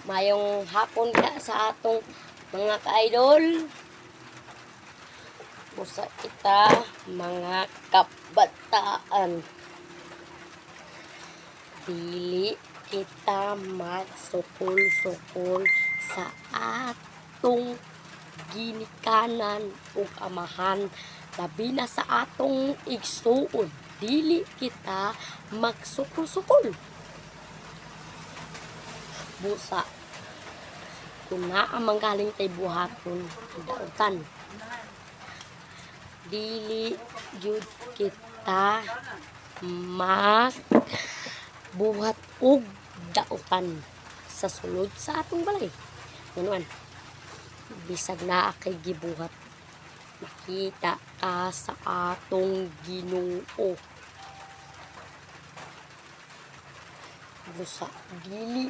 Mayong hapon ka sa atong mga ka-idol. Busa kita mga kabataan. Dili kita magsukol-sukol sa atong ginikanan ug amahan, labi na sa atong igsuon. Dili kita magsukol-sukol. Busa kung naa manggaling tay buhaton dautan, dili gyud kita buhat og dautan sa sulod sa atong balay. Nganuan, bisag naa kay gibuhat, makita ka sa atong Ginoo. Busa dili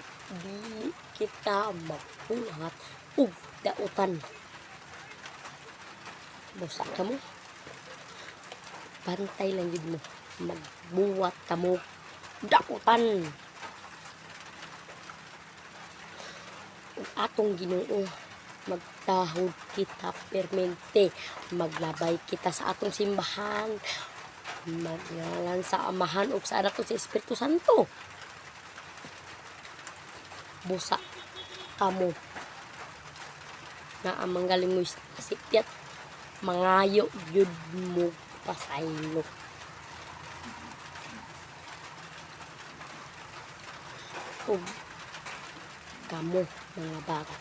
kita magbuhat og dautan. Busa kamo, bantay lang yun mo, magbuhat kamo dautan. Ug atong Ginoo, magtahod kita permente, maglabay kita sa atong simbahan, magngalan sa Amahan ug sa Anak ug sa Espiritu Santo. Busa kamo na amang galing mo sipyat, mangayo gyud mo pasaylo. Ug kamo mga bata,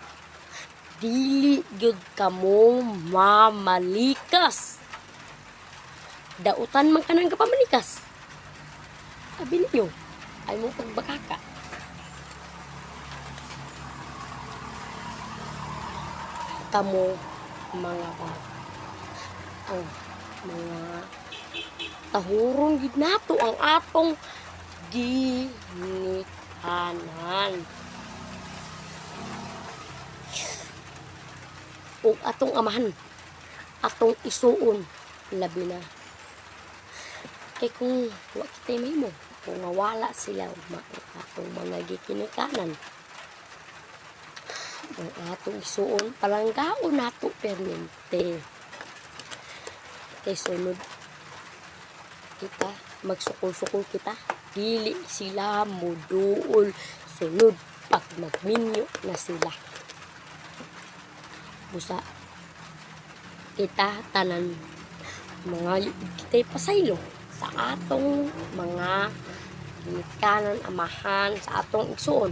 dili gyud kamo mamalikas. Dautan man kanang kapamalikas. Abi ninyo, ay mo pagbakaka. Kamo mga bata, ang mga tahurong gid nato ang atong ginikanan ug atong amahan, atong isuon, labi na kay kung wa kitay mahimo, kung mawala sila atong mga gikinikanan, ang atong isuon palanggaon nato permente. Kay sunod kita, magsukol-sukol kita, dili sila moduol sunod pag magminyo na sila. Busa kita tanan mga kitay pasaylo sa atong mga ginikanan, amahan, sa atong igsuon.